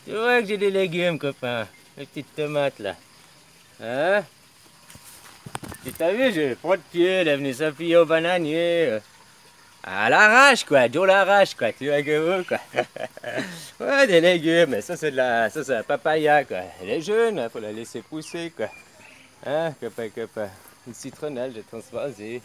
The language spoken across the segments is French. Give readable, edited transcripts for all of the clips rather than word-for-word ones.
Tu vois que j'ai des légumes, copain. Les petites tomates, là. Hein? Tu t'as vu, j'ai pas de pied, elle est venue s'appuyer au bananier. À l'arrache, quoi. Joe l'arrache, quoi. Tu vois que vous, quoi. Ouais, des légumes. Mais ça, c'est de la... Ça, c'est la papaya, quoi. Elle est jeune, faut la laisser pousser, quoi. Hein, copain, copain. Une citronnelle, j'ai transvasé.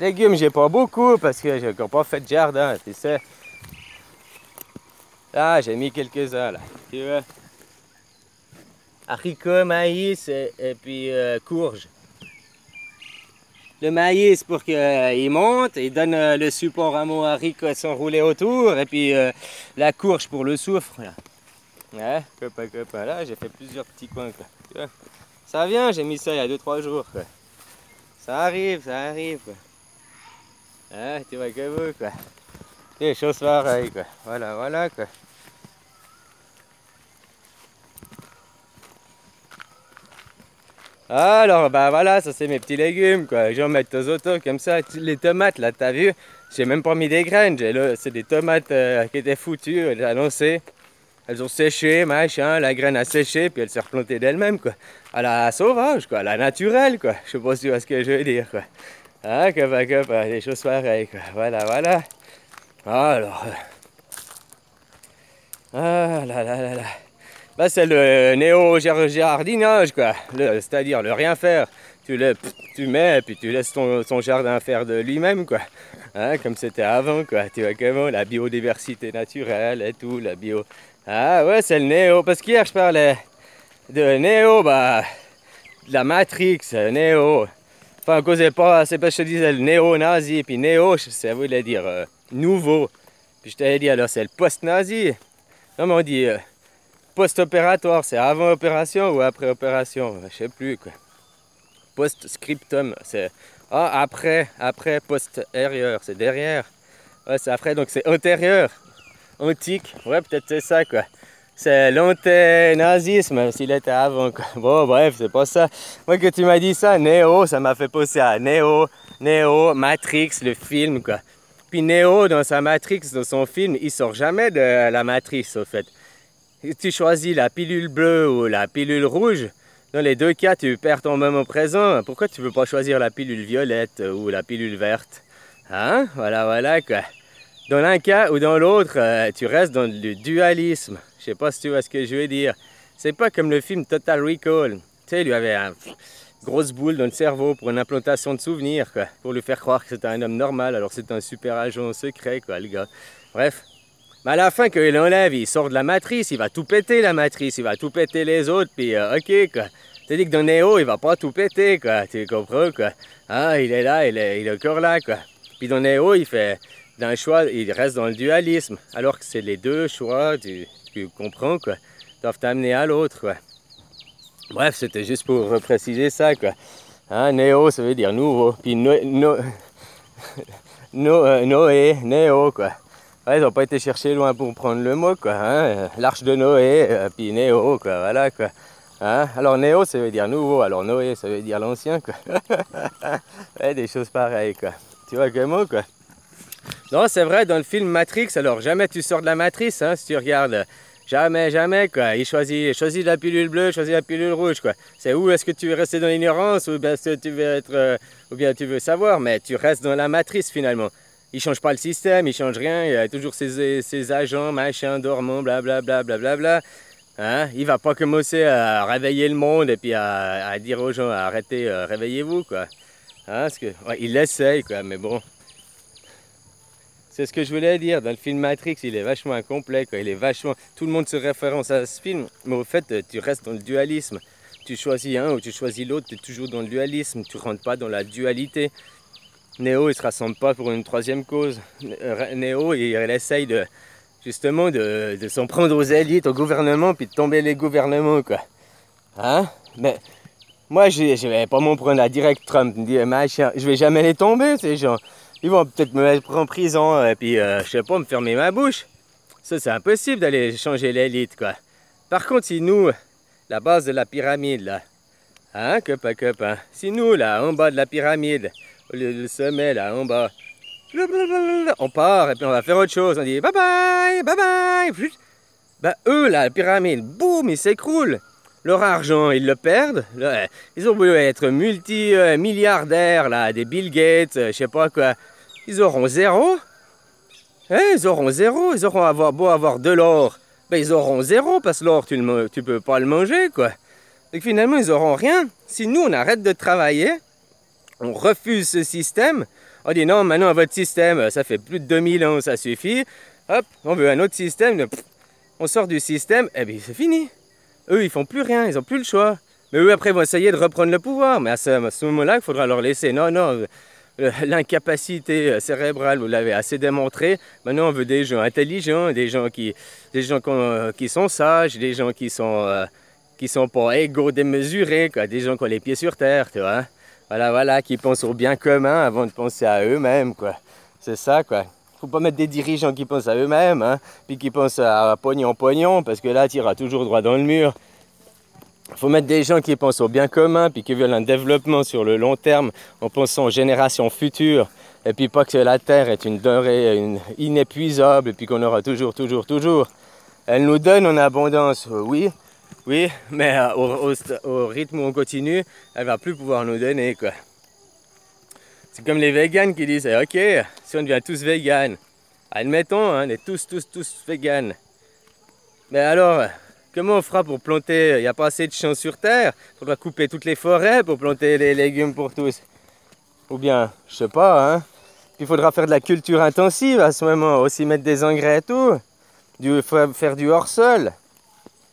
Légumes, j'ai pas beaucoup parce que j'ai encore pas fait de jardin, tu sais. Ah, j'ai mis quelques-uns là, tu vois. Haricots, maïs et puis courge. Le maïs pour qu'il monte, il donne le support à mon haricot s'enrouler autour et puis la courge pour le soufre. Là. Ouais, copain, copain. Là, j'ai fait plusieurs petits coins. Quoi. Tu vois. Ça vient, j'ai mis ça il y a 2-3 jours. Quoi. Ça arrive, ça arrive. Quoi. Ah, tu vois que vous, quoi. Des choses pareilles, quoi. Voilà, voilà, quoi. Alors, bah voilà, ça c'est mes petits légumes, quoi. Je vais en mettre aux autos comme ça. Les tomates, là, t'as vu? J'ai même pas mis des graines. C'est des tomates qui étaient foutues, j'ai annoncé. Elles ont séché, machin, la graine a séché, puis elle s'est replantée d'elle-même, quoi. À la sauvage, quoi, à la naturelle, quoi. Je sais pas si tu vois ce que je veux dire, quoi. Ah, des choses pareilles, quoi. Voilà, voilà. Alors. Ah là là là là. Bah, c'est le néo-jardinage, quoi. C'est-à-dire le rien faire. Tu mets, et puis tu laisses ton jardin faire de lui-même, quoi. Hein, comme c'était avant, quoi. Tu vois comment la biodiversité naturelle et tout, la bio. Ah ouais, c'est le néo. Parce qu'hier, je parlais de néo, bah, de la Matrix, néo. Enfin, causez pas, c'est parce que je te disais le néo-nazi, puis néo, ça voulait dire nouveau. Puis je t'avais dit, alors c'est le post-nazi. Non, mais on dit post-opératoire, c'est avant opération ou après opération, je sais plus quoi. Post-scriptum, c'est après, postérieur, c'est derrière. Ouais, c'est après, donc c'est antérieur, antique, ouais, peut-être c'est ça quoi. C'est l'anténazisme s'il était avant quoi. Bon, bref, c'est pas ça. Moi, que tu m'as dit ça, Néo, ça m'a fait penser à Néo, Matrix, le film quoi. Puis Néo, dans sa Matrix, dans son film, il sort jamais de la matrice au fait. Tu choisis la pilule bleue ou la pilule rouge, dans les deux cas, tu perds ton moment présent. Pourquoi tu ne peux pas choisir la pilule violette ou la pilule verte? Hein? Voilà, voilà quoi. Dans l'un cas ou dans l'autre, tu restes dans le dualisme. Je sais pas si tu vois ce que je veux dire. C'est pas comme le film Total Recall. Tu sais, il lui avait une grosse boule dans le cerveau pour une implantation de souvenirs, quoi. Pour lui faire croire que c'était un homme normal, alors c'est un super agent secret, quoi, le gars. Bref. Mais à la fin, quand il enlève, il sort de la matrice, il va tout péter la matrice, il va tout péter les autres, puis ok, quoi. T'as dit que dans Neo, il va pas tout péter, quoi, tu comprends, quoi. Ah, il est là, il est encore là, quoi. Puis dans Neo, il fait d'un choix, il reste dans le dualisme, alors que c'est les deux choix, tu comprends, quoi, doivent t'amener à l'autre, quoi. Bref, c'était juste pour préciser ça, quoi. Hein, Néo, ça veut dire nouveau, puis Noé, Néo, quoi. Ouais, ils n'ont pas été chercher loin pour prendre le mot, quoi. Hein? L'arche de Noé, puis Néo, quoi. Voilà, quoi. Hein? Alors, Néo, ça veut dire nouveau. Alors, Noé, ça veut dire l'ancien, quoi. Ouais, des choses pareilles, quoi. Tu vois comment, quoi. Non, c'est vrai, dans le film Matrix, alors, jamais tu sors de la matrice, hein, si tu regardes. Jamais, jamais, quoi. Il choisit la pilule bleue, choisit la pilule rouge, quoi. C'est où est-ce que tu veux rester dans l'ignorance ou bien est-ce que tu veux être... ou bien tu veux savoir, mais tu restes dans la matrice, finalement. Il change pas le système, il change rien, il a toujours ses agents, machin, dormants, blablabla, blablabla. Hein? Il va pas commencer à réveiller le monde et puis à dire aux gens, arrêtez, réveillez-vous, quoi. Hein? Parce que, ouais, il l'essaye, quoi, mais bon. C'est ce que je voulais dire, dans le film Matrix, il est vachement incomplet, quoi. Il est vachement... Tout le monde se référence à ce film, mais au fait, tu restes dans le dualisme. Tu choisis un ou tu choisis l'autre, tu es toujours dans le dualisme, tu rentres pas dans la dualité. Néo, il se rassemble pas pour une troisième cause. Néo, il essaye de, justement de s'en prendre aux élites, au gouvernement, puis de tomber les gouvernements, quoi. Hein? Mais moi, je vais pas m'en prendre à direct Trump, me dire, machin, je vais jamais les tomber, ces gens. Ils vont peut-être me mettre en prison, et puis, je sais pas, me fermer ma bouche. Ça, c'est impossible d'aller changer l'élite, quoi. Par contre, si nous, la base de la pyramide, là, hein, copain, si nous, là, en bas de la pyramide, le sommet là en bas, On part et puis on va faire autre chose. On dit bye bye, bye bye. Bah eux là, la pyramide, boum, ils s'écroulent. Leur argent, ils le perdent. Ils ont beau être multi-milliardaires, là, des Bill Gates, je sais pas quoi. Ils auront zéro. Ils auront zéro. Ils auront beau avoir de l'or. Ben, ils auront zéro parce que l'or, tu peux pas le manger, quoi. Donc finalement, ils auront rien. Si nous, on arrête de travailler, on refuse ce système, on dit non, maintenant, votre système, ça fait plus de 2000 ans, ça suffit. Hop, on veut un autre système. On sort du système, et bien c'est fini. Eux, ils font plus rien, ils n'ont plus le choix. Mais eux, après, vont essayer de reprendre le pouvoir. Mais à ce moment-là, il faudra leur laisser. Non, non, l'incapacité cérébrale, vous l'avez assez démontré. Maintenant, on veut des gens intelligents, des gens qui sont sages, des gens qui sont pas égaux, démesurés, quoi. Des gens qui ont les pieds sur terre, tu vois. Voilà, qui pensent au bien commun avant de penser à eux-mêmes, quoi. C'est ça, quoi. Faut pas mettre des dirigeants qui pensent à eux-mêmes, hein, puis qui pensent à pognon, parce que là, tu iras toujours droit dans le mur. Faut mettre des gens qui pensent au bien commun, puis qui veulent un développement sur le long terme, en pensant aux générations futures, et puis pas que la Terre est une denrée inépuisable, et puis qu'on aura toujours. Elle nous donne en abondance, oui, mais au rythme où on continue, elle va plus pouvoir nous donner, quoi. C'est comme les véganes qui disent, ok, si on devient tous véganes, admettons, hein, on est tous véganes. Mais alors, comment on fera pour planter? Il n'y a pas assez de champs sur Terre. Il faudra couper toutes les forêts pour planter les légumes pour tous. Ou bien, je sais pas, hein. Puis il faudra faire de la culture intensive à ce moment, aussi mettre des engrais et tout. Faire du hors-sol.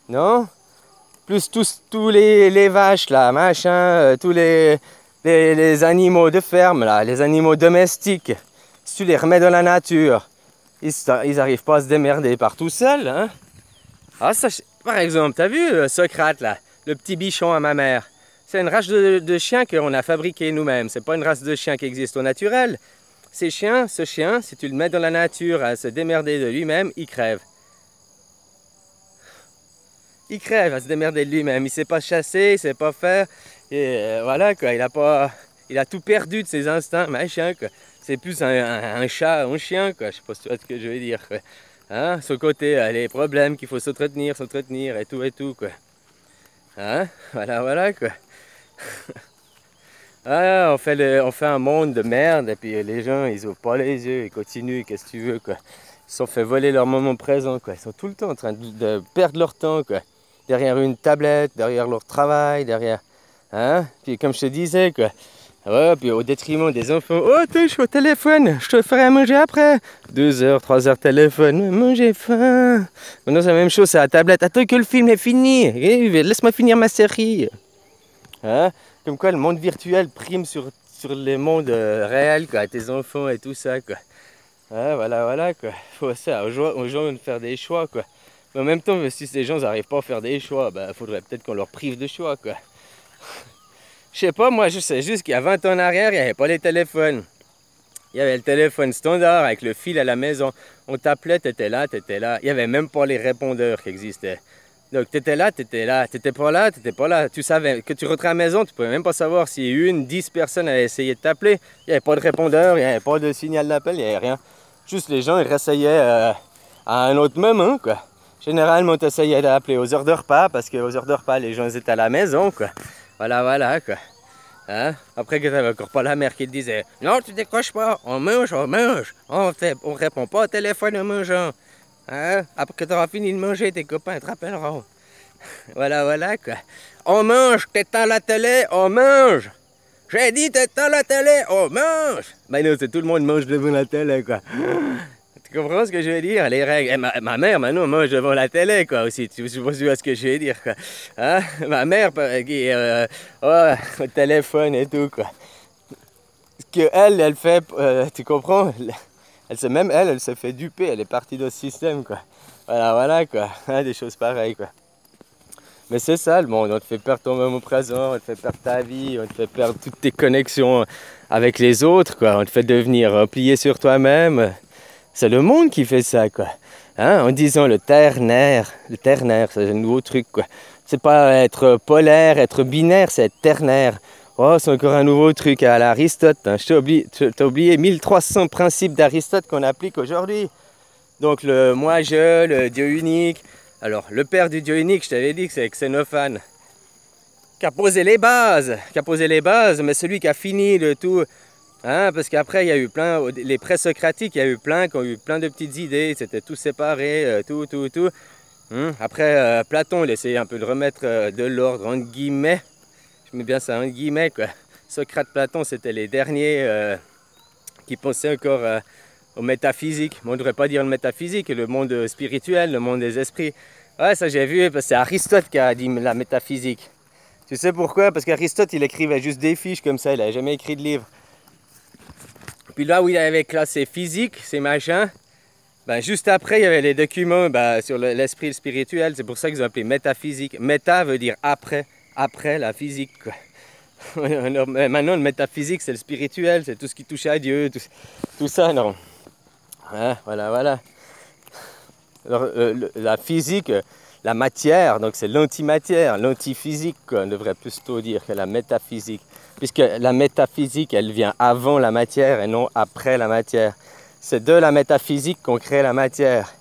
Non? Plus tous les vaches, là, machin, tous les animaux de ferme, là, les animaux domestiques. Si tu les remets dans la nature, ils n'arrivent pas à se démerder par tout seuls, hein. Ah, ça, par exemple, t'as vu Socrate, là, le petit bichon à ma mère? C'est une race de chien qu'on a fabriqué nous-mêmes. C'est pas une race de chien qui existe au naturel. Ce chien, si tu le mets dans la nature à se démerder de lui-même, il crève. Il crève à se démerder de lui-même. Il sait pas chasser, il sait pas faire. Et voilà, quoi. Il a tout perdu de ses instincts, machin, quoi. C'est plus un chat, un chien, quoi. Je sais pas si tu vois ce que je veux dire, quoi. Hein? Ce côté, les problèmes qu'il faut s'entretenir et tout, quoi. Hein? Voilà, quoi. Ah, on fait un monde de merde, et puis les gens, ils ouvrent pas les yeux, ils continuent, qu'est-ce que tu veux, quoi. Ils se sont fait voler leur moment présent, quoi. Ils sont tout le temps en train de perdre leur temps, quoi. Derrière une tablette, derrière leur travail, derrière... Hein? Puis comme je te disais, quoi. Ouais, puis au détriment des enfants. Oh, toi, je suis au téléphone, je te ferai à manger après. 2 heures, 3 heures téléphone. Moi, j'ai faim. Maintenant, c'est la même chose, c'est la tablette. Attends que le film est fini. Laisse-moi finir ma série. Hein? Comme quoi, le monde virtuel prime sur les mondes réels, quoi. Tes enfants et tout ça, quoi. Hein, voilà, quoi. Faut ça aux gens de faire des choix, quoi. Mais en même temps, si ces gens n'arrivent pas à faire des choix, bah, faudrait peut-être qu'on leur prive de choix, quoi. Je sais pas, moi je sais juste qu'il y a 20 ans en arrière, il n'y avait pas les téléphones. Il y avait le téléphone standard avec le fil à la maison. On t'appelait, t'étais là. Il n'y avait même pas les répondeurs qui existaient. Donc t'étais là, t'étais pas là. Tu savais que tu rentrais à la maison, tu pouvais même pas savoir si 10 personnes avaient essayé de t'appeler. Il n'y avait pas de répondeur, il n'y avait pas de signal d'appel, il n'y avait rien. Juste les gens, ils réessayaient à un autre moment, quoi. Généralement, tu essayais d'appeler aux heures de repas, parce qu'aux heures de repas, les gens étaient à la maison, quoi. Voilà, quoi. Hein? Après que tu n'avais encore pas la mère qui te disait « Non, tu décroches pas, on mange. On répond pas au téléphone en mangeant. Hein? Après que tu auras fini de manger, tes copains te rappelleront. » Voilà, quoi. On mange, t'éteins la télé, on mange. J'ai dit t'éteins la télé, on mange. Ben non, tout le monde mange devant la télé, quoi. Tu comprends ce que je veux dire? Les règles. Ma mère, maintenant, mange devant la télé, quoi, aussi. Tu vois ce que je veux dire, quoi. Hein? Ma mère, qui au téléphone et tout, quoi. Ce qu'elle fait, tu comprends? Elle se fait duper. Elle est partie de ce système, quoi. Voilà, quoi. Hein, des choses pareilles, quoi. Mais c'est ça, le monde. On te fait perdre ton moment présent, on te fait perdre ta vie, on te fait perdre toutes tes connexions avec les autres, quoi. On te fait devenir plié sur toi-même. C'est le monde qui fait ça, quoi. Hein? En disant le ternaire, c'est un nouveau truc, quoi. C'est pas être polaire, être binaire, c'est être ternaire. Oh, c'est encore un nouveau truc à l'Aristote. Hein. T'as oublié 1300 principes d'Aristote qu'on applique aujourd'hui. Donc le moi-je, le Dieu unique. Alors, le père du Dieu unique, je t'avais dit que c'est Xénophane. Qui a posé les bases. Mais celui qui a fini le tout. Hein, parce qu'après, il y a eu plein, les présocratiques, il y a eu plein qui ont eu plein de petites idées, c'était tout séparé, tout. Après, Platon, il essayait un peu de remettre de l'ordre, entre guillemets. Je mets bien ça, entre guillemets, quoi. Socrate, Platon, c'était les derniers qui pensaient encore au métaphysique. Bon, on ne devrait pas dire le métaphysique, le monde spirituel, le monde des esprits. Ouais, ça j'ai vu, parce que c'est Aristote qui a dit la métaphysique. Tu sais pourquoi? Parce qu'Aristote, il écrivait juste des fiches comme ça, il n'avait jamais écrit de livre. Puis là où il avait classé physique, ces machins, ben juste après, il y avait les documents sur l'esprit spirituel. C'est pour ça qu'ils ont appelé métaphysique. Méta veut dire après la physique, quoi. Maintenant, le métaphysique, c'est le spirituel, c'est tout ce qui touche à Dieu, tout ça, non. Hein, voilà. Alors, la physique, la matière, donc c'est l'antimatière, l'antiphysique, quoi, on devrait plutôt dire que la métaphysique. Puisque la métaphysique, elle vient avant la matière et non après la matière. C'est de la métaphysique qu'on crée la matière.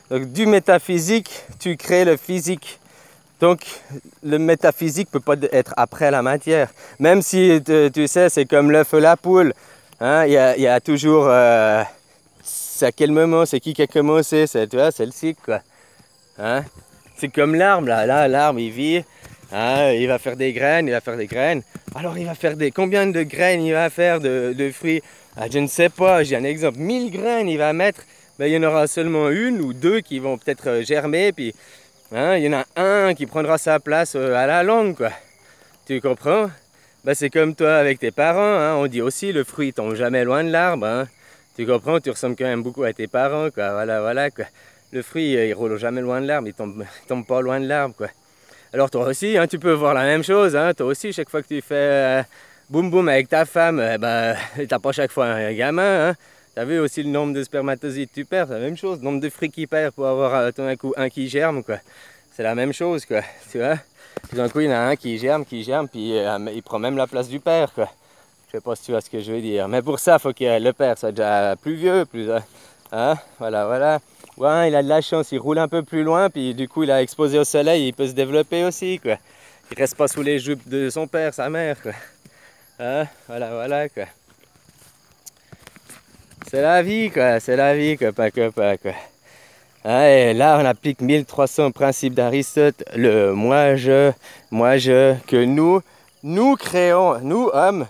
Donc du métaphysique, tu crées le physique. Donc le métaphysique ne peut pas être après la matière. Même si, tu sais, c'est comme l'œuf et la poule. Hein, il y a toujours... c'est à quel moment, c'est qui a commencé, c'est le cycle, quoi. Hein? C'est comme l'arbre, là l'arbre, il vit. Hein, il va faire des graines, Alors il va faire combien de graines il va faire de fruits? Je ne sais pas, j'ai un exemple, 1000 graines il va mettre, il y en aura seulement une ou deux qui vont peut-être germer, puis hein, il y en a un qui prendra sa place à la longue, quoi. Tu comprends? C'est comme toi avec tes parents, hein, on dit aussi le fruit tombe jamais loin de l'arbre, hein. Tu comprends? Tu ressembles quand même beaucoup à tes parents, quoi. Voilà, quoi. Le fruit, il roule jamais loin de l'arbre, il tombe pas loin de l'arbre, quoi. Alors toi aussi, hein, tu peux voir la même chose, hein, toi aussi, chaque fois que tu fais boum boum avec ta femme, t'as pas chaque fois un gamin, hein. T'as vu aussi le nombre de spermatozoïdes que tu perds, c'est la même chose, le nombre de fruits qu'il perd pour avoir tout d'un coup un qui germe, quoi. C'est la même chose, quoi, tu vois. Tout d'un coup, il y en a un qui germe, puis il prend même la place du père, quoi. Je sais pas si tu vois ce que je veux dire, mais pour ça, il faut que le père soit déjà plus vieux, hein, voilà. Ouais, il a de la chance, il roule un peu plus loin, puis du coup il a exposé au soleil, il peut se développer aussi, quoi. Il reste pas sous les jupes de son père, sa mère, quoi. Hein, voilà, quoi. C'est la vie, quoi, pas quoi. Hein, et là, on applique 1300 principes d'Aristote, le moi-je, que nous créons, nous, hommes.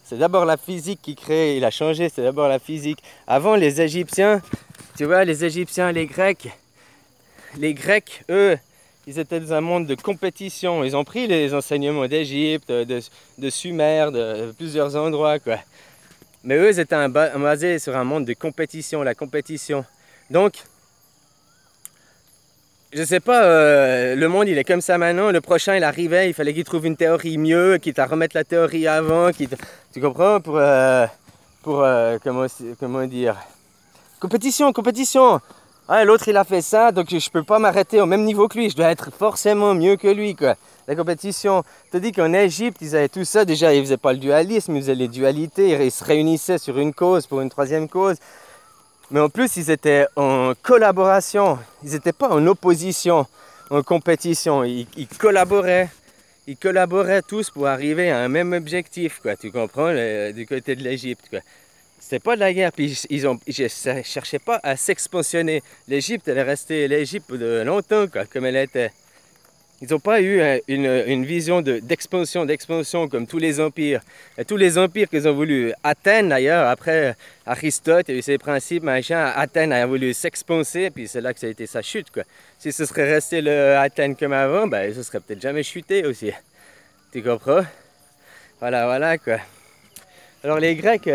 C'est d'abord la physique qui crée, il a changé, c'est d'abord la physique. Avant, les Égyptiens, tu vois, les Égyptiens, les Grecs, eux, ils étaient dans un monde de compétition. Ils ont pris les enseignements d'Égypte, de Sumer, de plusieurs endroits, quoi. Mais eux, ils étaient basés sur un monde de compétition, la compétition. Donc, je sais pas, le monde, il est comme ça maintenant. Le prochain, il arrivait, il fallait qu'il trouve une théorie mieux, quitte à remettre la théorie avant, tu comprends, pour comment dire... Compétition. Ah, l'autre il a fait ça, donc je peux pas m'arrêter au même niveau que lui, je dois être forcément mieux que lui, quoi. La compétition. Je te dis qu'en Égypte, ils avaient tout ça, déjà ils faisaient pas le dualisme, ils faisaient les dualités, ils se réunissaient sur une cause pour une troisième cause. Mais en plus, ils étaient en collaboration, ils n'étaient pas en opposition, en compétition, ils collaboraient. Ils collaboraient tous pour arriver à un même objectif, quoi. Tu comprends, du côté de l'Égypte, quoi. C'était pas de la guerre, puis ils ne cherchaient pas à s'expansionner. L'Égypte, elle est restée l'Égypte de longtemps, quoi, comme elle était. Ils n'ont pas eu une vision d'expansion comme tous les empires. Et tous les empires qu'ils ont voulu, Athènes d'ailleurs, après Aristote, il y a eu ses principes, machin, Athènes a voulu s'expanser, puis c'est là que ça a été sa chute, quoi. Si ce serait resté Athènes comme avant, ce serait peut-être jamais chuté aussi. Tu comprends? Voilà, quoi. Alors les Grecs,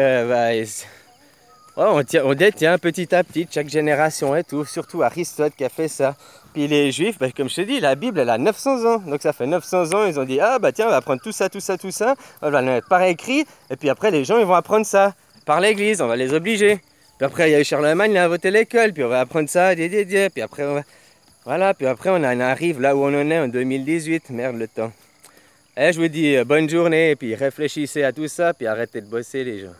on détient petit à petit, chaque génération et tout, surtout Aristote qui a fait ça. Puis les Juifs, comme je te dis, la Bible elle a 900 ans, donc ça fait 900 ans, ils ont dit tiens, on va apprendre tout ça, on va le mettre par écrit, et puis après les gens ils vont apprendre ça par l'église, on va les obliger. Puis après il y a eu Charlemagne, il a inventé l'école, puis on va apprendre ça, puis après on en arrive là où on en est en 2018, merde le temps. Je vous dis bonne journée, puis réfléchissez à tout ça, puis arrêtez de bosser les gens.